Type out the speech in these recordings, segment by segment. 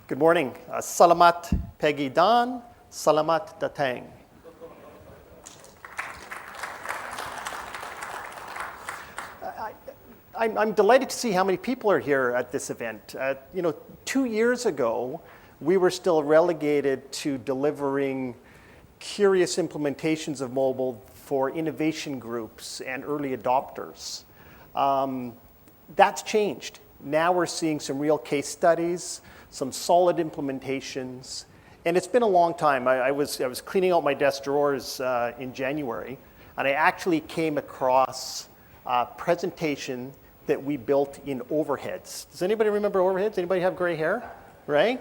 Good morning. Salamat Pegi Dan, Salamat Datang. I'm delighted to see how many people are here at this event. 2 years ago, we were still relegated to delivering curious implementations of mobile for innovation groups and early adopters. That's changed. Now we're seeing some real case studies, some solid implementations, and it's been a long time. I was cleaning out my desk drawers in January, and I actually came across a presentation that we built in overheads. Does anybody remember overheads? Anybody have gray hair? Right?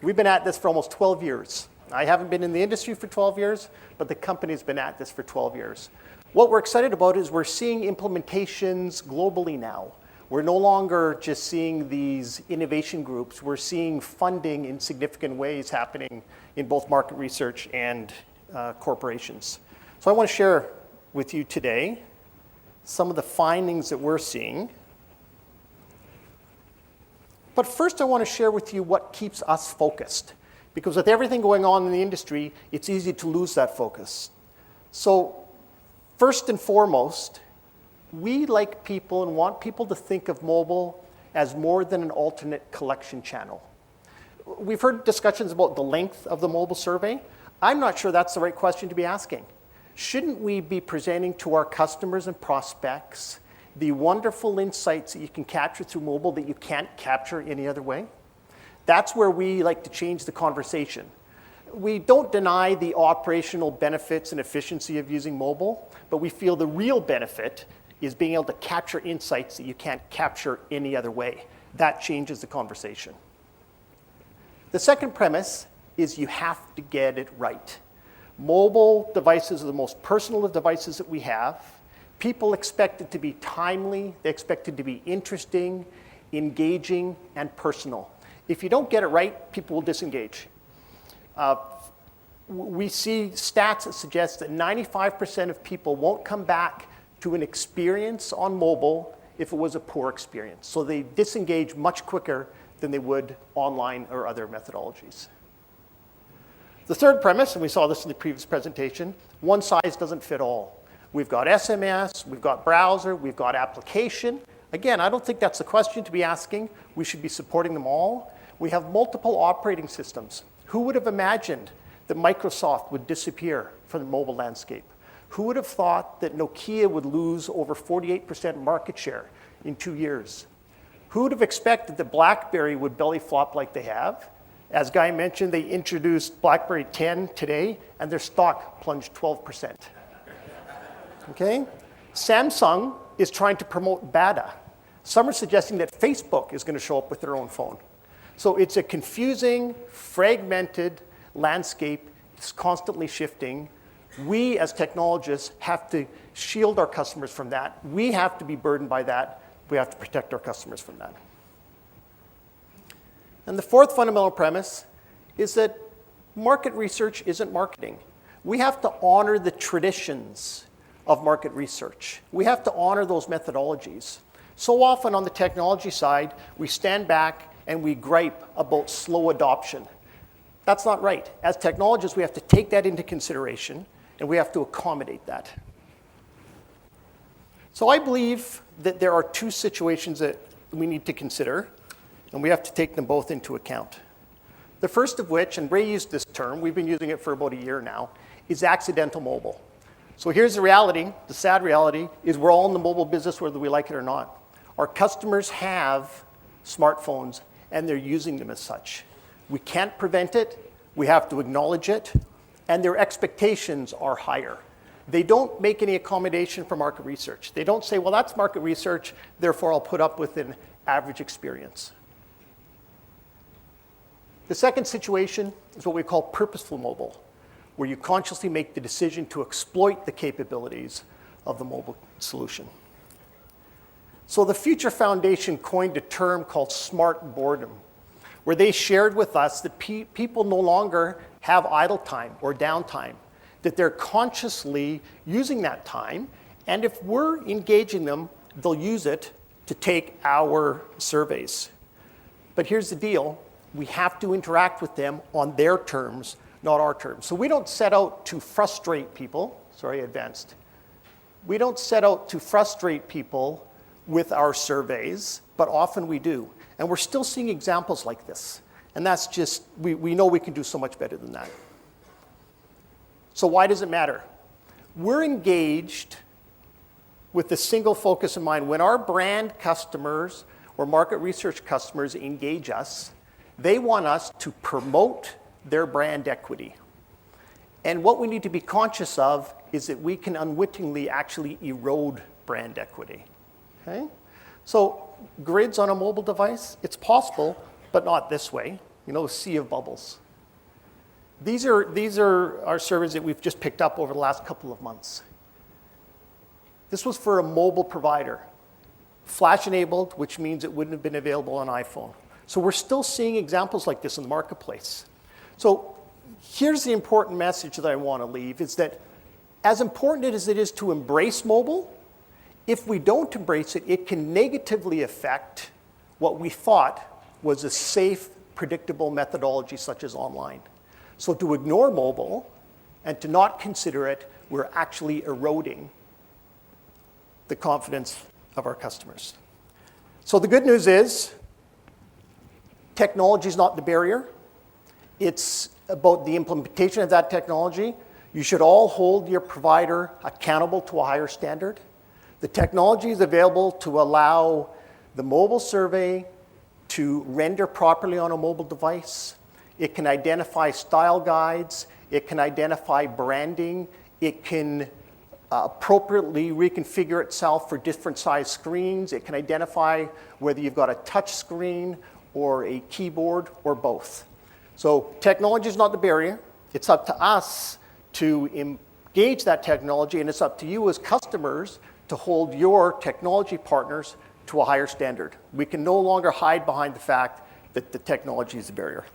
We've been at this for almost 12 years. I haven't been in the industry for 12 years, but the company's been at this for 12 years. What we're excited about is we're seeing implementations globally now. We're no longer just seeing these innovation groups. We're seeing funding in significant ways happening in both market research and corporations. So I want to share with you today some of the findings that we're seeing. But first I want to share with you what keeps us focused. Because with everything going on in the industry, it's easy to lose that focus. So first and foremost, we like people and want people to think of mobile as more than an alternate collection channel. We've heard discussions about the length of the mobile survey. I'm not sure that's the right question to be asking. Shouldn't we be presenting to our customers and prospects the wonderful insights that you can capture through mobile that you can't capture any other way? That's where we like to change the conversation. We don't deny the operational benefits and efficiency of using mobile, but we feel the real benefit is being able to capture insights that you can't capture any other way. That changes the conversation. The second premise is you have to get it right. Mobile devices are the most personal of devices that we have. People expect it to be timely, they expect it to be interesting, engaging, and personal. If you don't get it right, people will disengage. We see stats that suggest that 95% of people won't come back to an experience on mobile if it was a poor experience. So they disengage much quicker than they would online or other methodologies. The third premise, and we saw this in the previous presentation, one size doesn't fit all. We've got SMS, we've got browser, we've got application. Again, I don't think that's the question to be asking. We should be supporting them all. We have multiple operating systems. Who would have imagined that Microsoft would disappear from the mobile landscape? Who would have thought that Nokia would lose over 48% market share in 2 years? Who would have expected that BlackBerry would belly flop like they have? As Guy mentioned, they introduced BlackBerry 10 today, and their stock plunged 12%. Okay? Samsung is trying to promote BADA. Some are suggesting that Facebook is going to show up with their own phone. So it's a confusing, fragmented landscape. It's constantly shifting. We, as technologists, have to shield our customers from that. We have to be burdened by that. We have to protect our customers from that. And the fourth fundamental premise is that market research isn't marketing. We have to honor the traditions of market research. We have to honor those methodologies. So often on the technology side, we stand back and we gripe about slow adoption. That's not right. As technologists, we have to take that into consideration and we have to accommodate that. So I believe that there are two situations that we need to consider, and we have to take them both into account. The first of which, and Ray used this term, we've been using it for about a year now, is accidental mobile. So here's the reality, the sad reality, is we're all in the mobile business whether we like it or not. Our customers have smartphones and they're using them as such. We can't prevent it, we have to acknowledge it, and their expectations are higher. They don't make any accommodation for market research. They don't say, well, that's market research, therefore I'll put up with an average experience. The second situation is what we call purposeful mobile, where you consciously make the decision to exploit the capabilities of the mobile solution. So the Future Foundation coined a term called smart boredom, where they shared with us that people no longer have idle time or downtime, that they're consciously using that time, and if we're engaging them, they'll use it to take our surveys. But here's the deal. we have to interact with them on their terms, not our terms. So we don't set out to frustrate people. Sorry, advanced. We don't set out to frustrate people with our surveys, but often we do. And we're still seeing examples like this. And that's just, we know we can do so much better than that. So why does it matter? We're engaged with a single focus in mind. When our brand customers or market research customers engage us, they want us to promote their brand equity. And what we need to be conscious of is that we can unwittingly actually erode brand equity. Okay? So grids on a mobile device, it's possible, but not this way. You know, a sea of bubbles. These are our surveys that we've just picked up over the last couple of months. This was for a mobile provider. Flash-enabled, which means it wouldn't have been available on iPhone. So we're still seeing examples like this in the marketplace. So here's the important message that I want to leave, is that as important as it is to embrace mobile, if we don't embrace it, it can negatively affect what we thought was a safe, predictable methodology such as online. So to ignore mobile and to not consider it, we're actually eroding the confidence of our customers. So the good news is technology is not the barrier. It's about the implementation of that technology. You should all hold your provider accountable to a higher standard. The technology is available to allow the mobile survey to render properly on a mobile device. It can identify style guides. It can identify branding. It can appropriately reconfigure itself for different size screens. It can identify whether you've got a touch screen or a keyboard or both. So technology is not the barrier. It's up to us to engage that technology, and it's up to you as customers to hold your technology partners to a higher standard. We can no longer hide behind the fact that the technology is a barrier.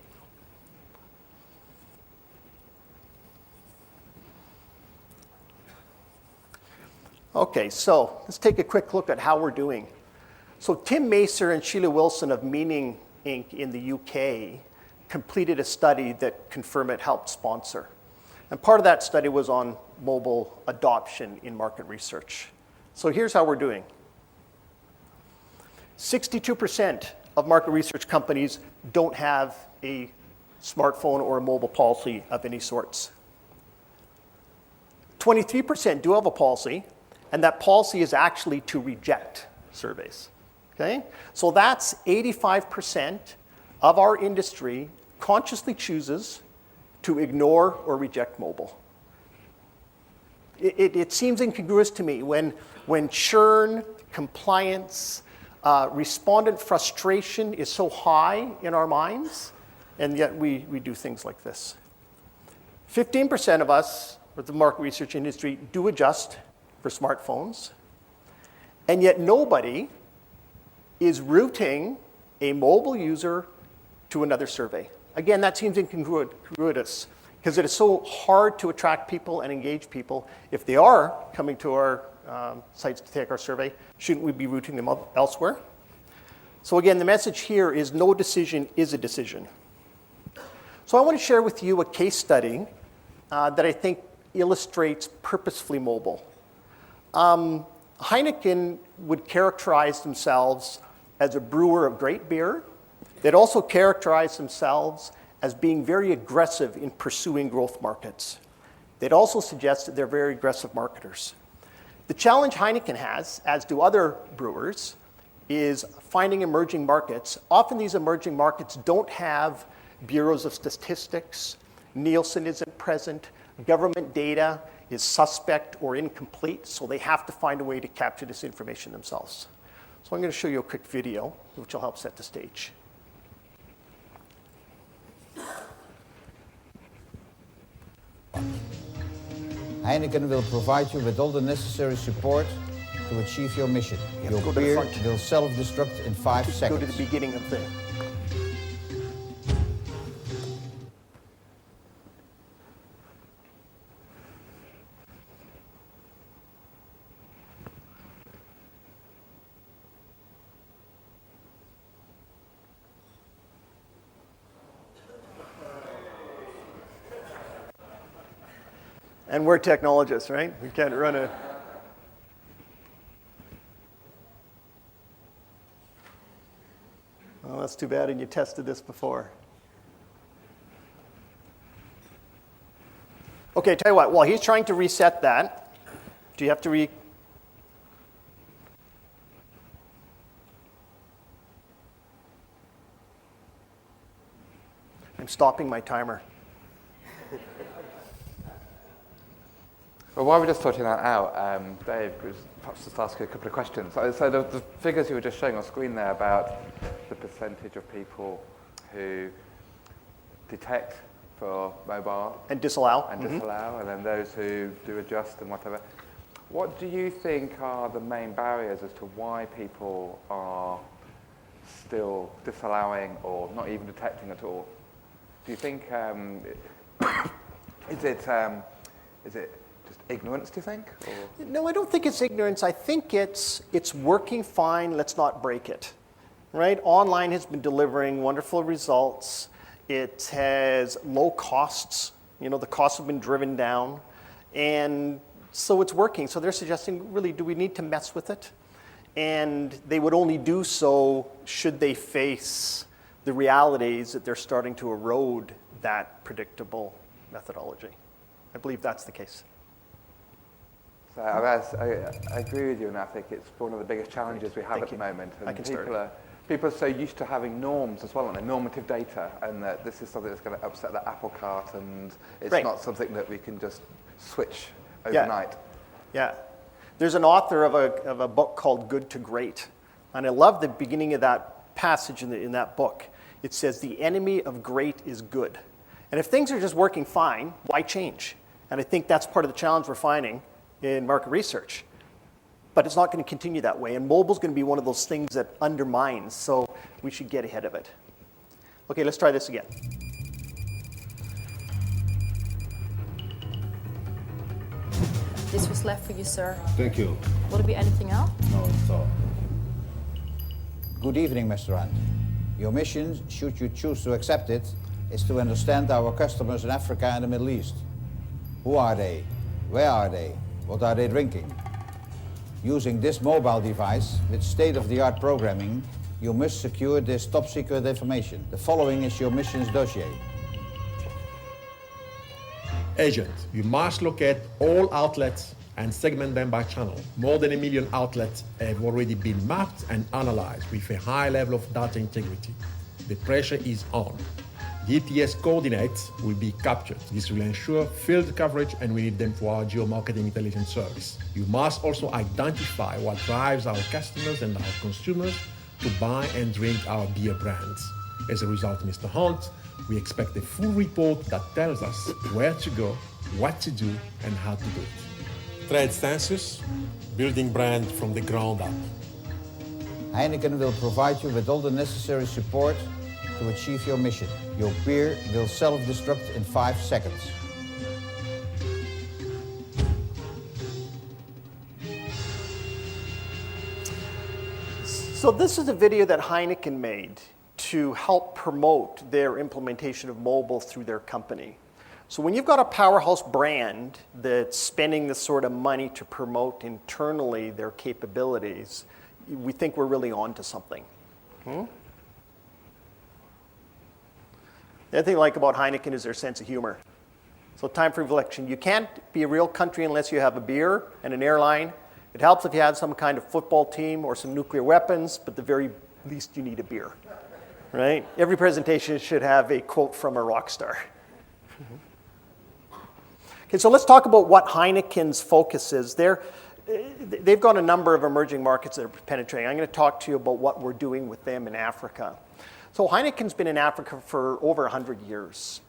Okay, so let's take a quick look at how we're doing. So Tim Macer and Sheila Wilson of Meaning Inc. in the UK completed a study that Confirmit helped sponsor. And part of that study was on mobile adoption in market research. So here's how we're doing. 62% of market research companies don't have a smartphone or a mobile policy of any sorts. 23% do have a policy, and that policy is actually to reject surveys. Okay? So that's 85% of our industry consciously chooses to ignore or reject mobile. It seems incongruous to me when churn, compliance, respondent frustration is so high in our minds, and yet we do things like this. 15% of us with the market research industry do adjust for smartphones, and yet nobody is routing a mobile user to another survey. Again, that seems incongruous because it is so hard to attract people and engage people. If they are coming to our sites to take our survey, shouldn't we be routing them elsewhere? So again, the message here is no decision is a decision. So I want to share with you a case study that I think illustrates purposefully mobile. Heineken would characterize themselves as a brewer of great beer. They'd also characterize themselves as being very aggressive in pursuing growth markets. They'd also suggest that they're very aggressive marketers. The challenge Heineken has, as do other brewers, is finding emerging markets. Often these emerging markets don't have bureaus of statistics. Nielsen isn't present. Government data is suspect or incomplete, so they have to find a way to capture this information themselves. So I'm going to show you a quick video, which will help set the stage. Heineken will provide you with all the necessary support to achieve your mission. Your beer will self-destruct in 5 seconds. Go to the beginning of the... And we're technologists, right? We can't run a... Well, that's too bad, and you tested this before. Okay, tell you what, while he's trying to reset that, do you have to I'm stopping my timer. Well, while we're just sorting that out, Dave, perhaps just ask you a couple of questions. So the figures you were just showing on screen there about the percentage of people who detect for mobile and disallow, and then those who do adjust and whatever. What do you think are the main barriers as to why people are still disallowing or not even detecting at all? Do you think is it just ignorance, do you think? Or? No, I don't think it's ignorance. I think it's working fine, let's not break it, right? Online has been delivering wonderful results. It has low costs. You know, the costs have been driven down. And so it's working. So they're suggesting, really, do we need to mess with it? And they would only do so should they face the realities that they're starting to erode that predictable methodology. I believe that's the case. So I agree with you, and I think it's one of the biggest challenges we have at the moment. And people are so used to having norms as well, and normative data, and that this is something that's going to upset the apple cart, and it's not something that we can just switch overnight. Yeah. There's an author of a book called Good to Great, and I love the beginning of that passage in that book. It says, the enemy of great is good. And if things are just working fine, why change? And I think that's part of the challenge we're finding in market research. But it's not going to continue that way. And mobile's going to be one of those things that undermines, so we should get ahead of it. Okay, let's try this again. This was left for you, sir. Thank you. Will there be anything else? No, it's all. Good evening, Mr. Hunt. Your mission, should you choose to accept it, is to understand our customers in Africa and the Middle East. Who are they? Where are they? What are they drinking? Using this mobile device with state-of-the-art programming, you must secure this top-secret information. The following is your mission's dossier. Agent, you must locate all outlets and segment them by channel. More than 1 million outlets have already been mapped and analyzed with a high level of data integrity. The pressure is on. The ETS coordinates will be captured. This will ensure field coverage, and we need them for our geomarketing intelligence service. You must also identify what drives our customers and our consumers to buy and drink our beer brands. As a result, Mr. Hunt, we expect a full report that tells us where to go, what to do, and how to do it. Trade census, building brand from the ground up. Heineken will provide you with all the necessary support to achieve your mission. Your beer will self-destruct in 5 seconds. So this is a video that Heineken made to help promote their implementation of mobile through their company. So when you've got a powerhouse brand that's spending this sort of money to promote internally their capabilities, we think we're really on to something. The other thing I like about Heineken is their sense of humor. So time for reflection. You can't be a real country unless you have a beer and an airline. It helps if you have some kind of football team or some nuclear weapons, but at the very least you need a beer, right? Every presentation should have a quote from a rock star. Okay, so let's talk about what Heineken's focus is. They've got a number of emerging markets that are penetrating. I'm going to talk to you about what we're doing with them in Africa. So Heineken's been in Africa for over 100 years.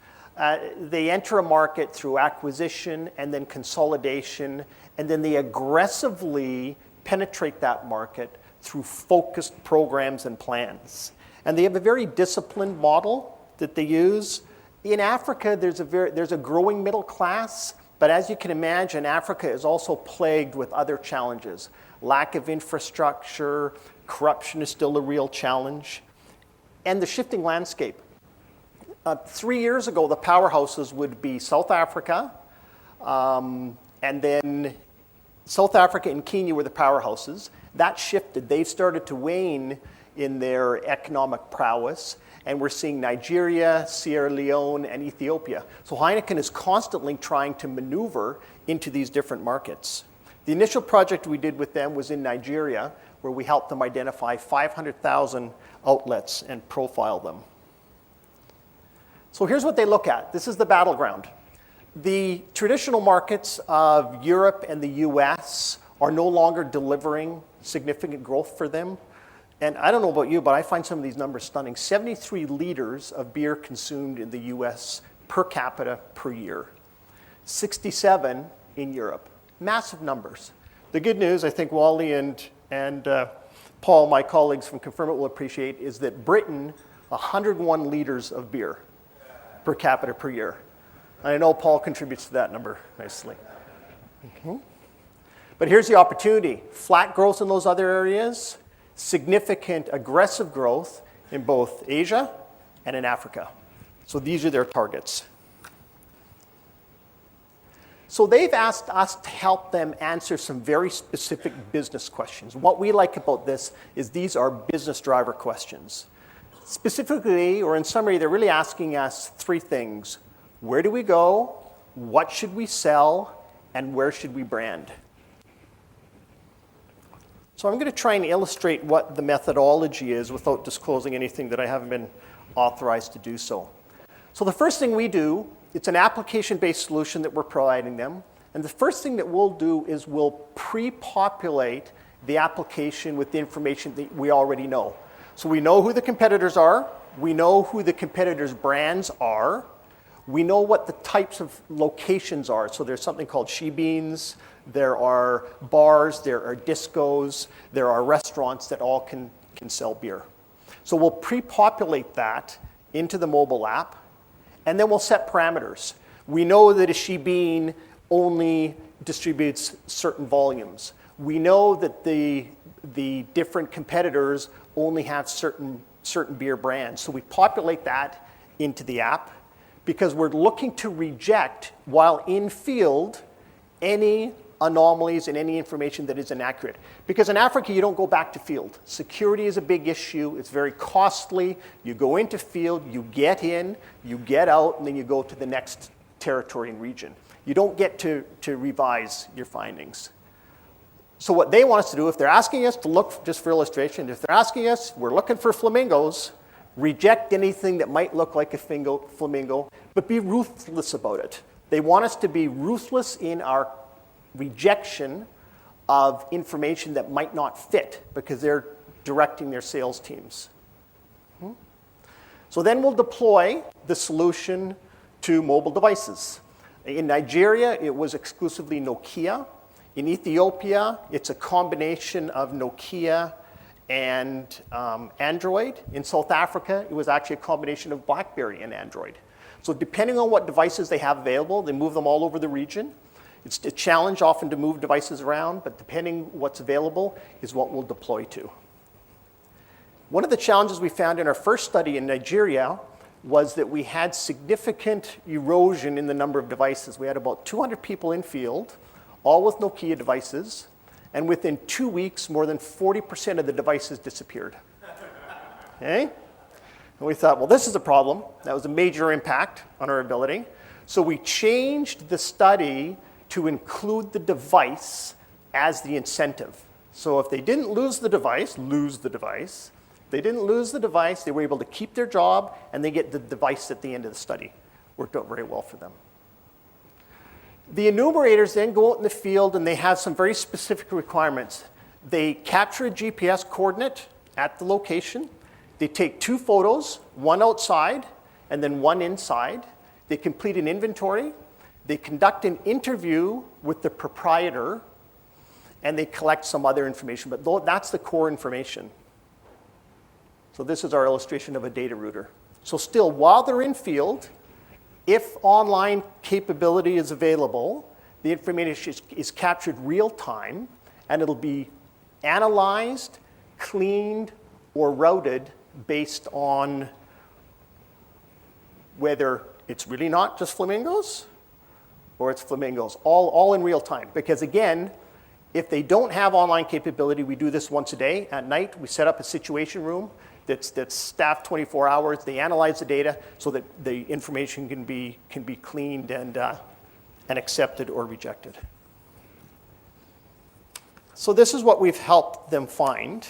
They enter a market through acquisition and then consolidation, and then they aggressively penetrate that market through focused programs and plans. And they have a very disciplined model that they use. In Africa, there's a growing middle class, but as you can imagine, Africa is also plagued with other challenges. Lack of infrastructure, corruption is still a real challenge, and the shifting landscape. 3 years ago, the powerhouses would be South Africa, And then South Africa and Kenya were the powerhouses. That shifted. They've started to wane in their economic prowess. And we're seeing Nigeria, Sierra Leone, and Ethiopia. So Heineken is constantly trying to maneuver into these different markets. The initial project we did with them was in Nigeria, where we helped them identify 500,000 outlets and profile them. So here's what they look at. This is the battleground. The traditional markets of Europe and the US are no longer delivering significant growth for them. And I don't know about you, but I find some of these numbers stunning. 73 liters of beer consumed in the US per capita per year. 67 in Europe. Massive numbers. The good news, I think Wally and Paul, my colleagues from Confirmit, will appreciate, is that Britain, 101 liters of beer per capita per year. And I know Paul contributes to that number nicely. Okay. But here's the opportunity. Flat growth in those other areas, significant aggressive growth in both Asia and in Africa. So these are their targets. So they've asked us to help them answer some very specific business questions. What we like about this is these are business driver questions. Specifically, or in summary, they're really asking us three things. Where do we go? What should we sell? And where should we brand? So I'm going to try and illustrate what the methodology is without disclosing anything that I haven't been authorized to do so. So the first thing we do, it's an application-based solution that we're providing them. And the first thing that we'll do is we'll pre-populate the application with the information that we already know. So we know who the competitors are. We know who the competitors' brands are. We know what the types of locations are. So there's something called she-beans. There are bars, there are discos, there are restaurants that all can sell beer. So we'll pre-populate that into the mobile app, and then we'll set parameters. We know that a she-bean only distributes certain volumes. We know that the different competitors only have certain beer brands. So we populate that into the app because we're looking to reject, while in field, any anomalies and any information that is inaccurate. Because in Africa, you don't go back to field. Security is a big issue. It's very costly. You go into field, you get in, you get out, and then you go to the next territory and region. You don't get to revise your findings. So what they want us to do, if they're asking us to look, just for illustration, if they're asking us, we're looking for flamingos, reject anything that might look like a flamingo, but be ruthless about it. They want us to be ruthless in our rejection of information that might not fit because they're directing their sales teams. So then we'll deploy the solution to mobile devices. In Nigeria, it was exclusively Nokia. In Ethiopia, it's a combination of Nokia and Android. In South Africa, it was actually a combination of BlackBerry and Android. So depending on what devices they have available, they move them all over the region. It's a challenge often to move devices around, but depending what's available is what we'll deploy to. One of the challenges we found in our first study in Nigeria was that we had significant erosion in the number of devices. We had about 200 people in field, all with Nokia devices, and within 2 weeks, more than 40% of the devices disappeared. Okay? And we thought, well, this is a problem. That was a major impact on our ability. So we changed the study to include the device as the incentive. So if they didn't lose the device, they didn't lose the device, they were able to keep their job, and they get the device at the end of the study. Worked out very well for them. The enumerators then go out in the field, and they have some very specific requirements. They capture a GPS coordinate at the location. They take 2 photos, one outside and then one inside. They complete an inventory. They conduct an interview with the proprietor, and they collect some other information, but that's the core information. So this is our illustration of a data router. So still, while they're in field, if online capability is available, the information is captured real time, and it'll be analyzed, cleaned, or routed based on whether it's really not just flamingos, or it's flamingos, all in real time. Because again, if they don't have online capability, we do this once a day at night. We set up a situation room that's staffed 24 hours. They analyze the data so that the information can be cleaned and accepted or rejected. So this is what we've helped them find.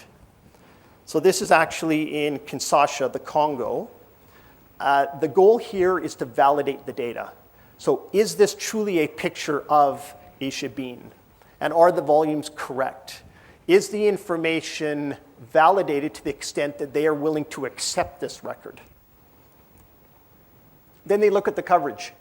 So this is actually in Kinshasa, the Congo. The goal here is to validate the data. So is this truly a picture of a shebeen? And are the volumes correct? Is the information validated to the extent that they are willing to accept this record? Then they look at the coverage.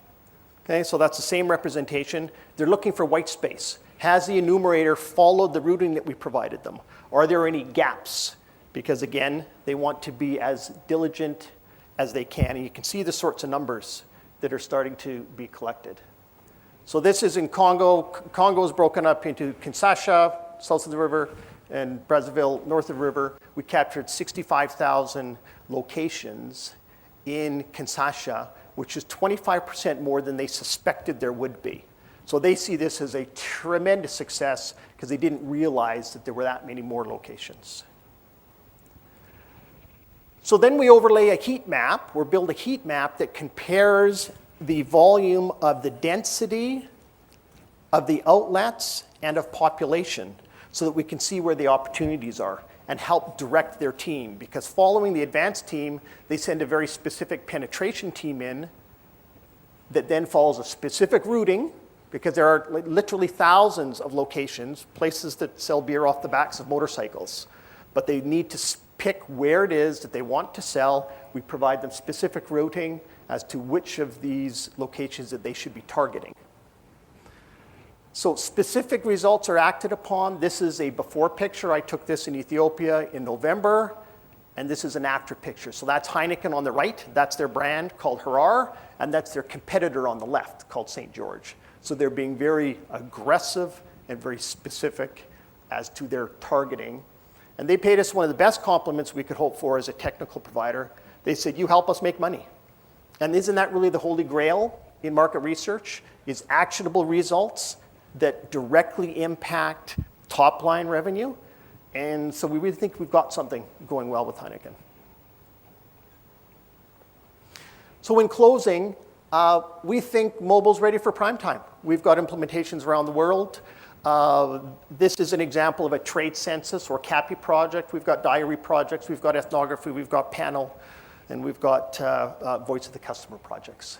Okay, so that's the same representation. They're looking for white space. Has the enumerator followed the routing that we provided them? Are there any gaps? Because again, they want to be as diligent as they can. And you can see the sorts of numbers that are starting to be collected. So this is in Congo. Congo is broken up into Kinshasa, south of the river, and Brazzaville, north of the river. We captured 65,000 locations in Kinshasa, which is 25% more than they suspected there would be. So they see this as a tremendous success because they didn't realize that there were that many more locations. So then we overlay a heat map, or build a heat map that compares the volume of the density of the outlets and of population so that we can see where the opportunities are and help direct their team. Because following the advanced team, they send a very specific penetration team in that then follows a specific routing, because there are literally thousands of locations, places that sell beer off the backs of motorcycles. But they need to pick where it is that they want to sell. We provide them specific routing as to which of these locations that they should be targeting. So specific results are acted upon. This is a before picture. I took this in Ethiopia in November, and this is an after picture. So that's Heineken on the right. That's their brand called Harar, and that's their competitor on the left called St. George. So they're being very aggressive and very specific as to their targeting. And they paid us one of the best compliments we could hope for as a technical provider. They said, you help us make money. And isn't that really the holy grail in market research? Is actionable results that directly impact top line revenue. And so we really think we've got something going well with Heineken. So in closing, we think mobile's ready for prime time. We've got implementations around the world. This is an example of a trade census or CAPI project. We've got diary projects, we've got ethnography, we've got panel, and we've got voice of the customer projects.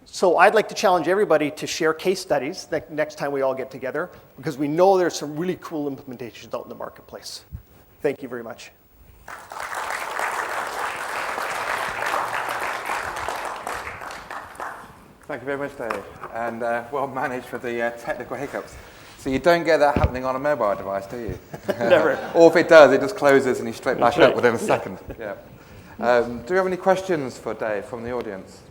So I'd like to challenge everybody to share case studies next time we all get together, because we know there's some really cool implementations out in the marketplace. Thank you very much. Thank you very much, Dave. And well managed for the technical hiccups. So you don't get that happening on a mobile device, do you? Never. Or if it does, it just closes and you straight back up within a second. Yeah. Do we have any questions for Dave from the audience?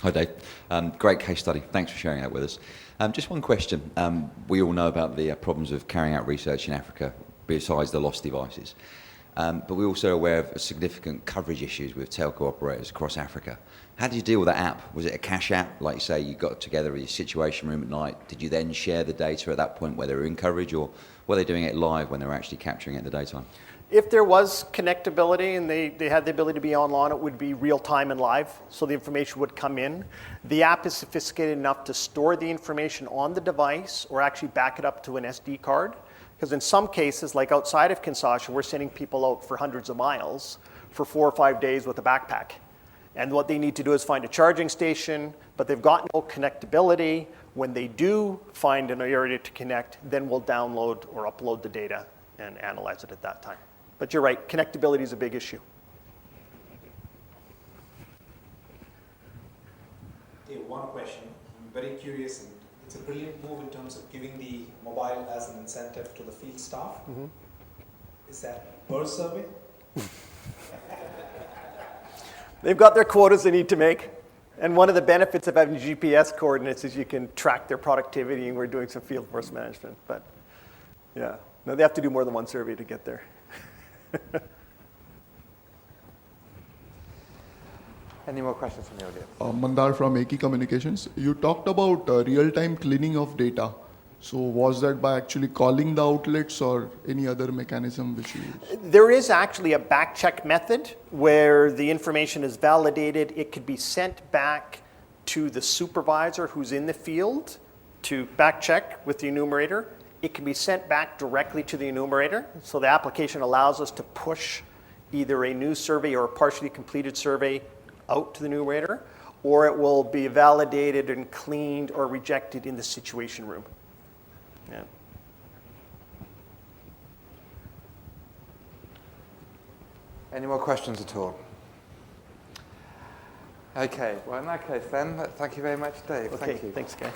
Hi, Dave. Great case study. Thanks for sharing that with us. Just one question. We all know about the problems of carrying out research in Africa, besides the lost devices. But we're also aware of significant coverage issues with telco operators across Africa. How did you deal with that app? Was it a cash app? Like you say, you got together in your situation room at night. Did you then share the data at that point where they were in coverage, or were they doing it live when they were actually capturing it in the daytime? If there was connectability and they had the ability to be online, it would be real time and live, so the information would come in. The app is sophisticated enough to store the information on the device or actually back it up to an SD card. Because in some cases, like outside of Kinshasa, we're sending people out for hundreds of miles for 4 or 5 days with a backpack. And what they need to do is find a charging station, but they've got no connectability. When they do find an area to connect, then we'll download or upload the data and analyze it at that time. But you're right, connectability is a big issue. Dave, one question. I'm very curious, and it's a brilliant move in terms of giving the mobile as an incentive to the field staff. Mm-hmm. Is that per survey? They've got their quotas they need to make. And one of the benefits of having GPS coordinates is you can track their productivity, and we're doing some field force management. But yeah. No, they have to do more than one survey to get there. Any more questions from the audience? Mandar from Eki Communications. You talked about real-time cleaning of data. So was that by actually calling the outlets or any other mechanism which you use? There is actually a back check method where the information is validated. It could be sent back to the supervisor who's in the field to back check with the enumerator. It can be sent back directly to the enumerator. So the application allows us to push either a new survey or a partially completed survey out to the enumerator, or it will be validated and cleaned or rejected in the situation room. Yeah. Any more questions at all? Okay, well in that case then, thank you very much, Dave. Okay, Thank you. thanks, Guy.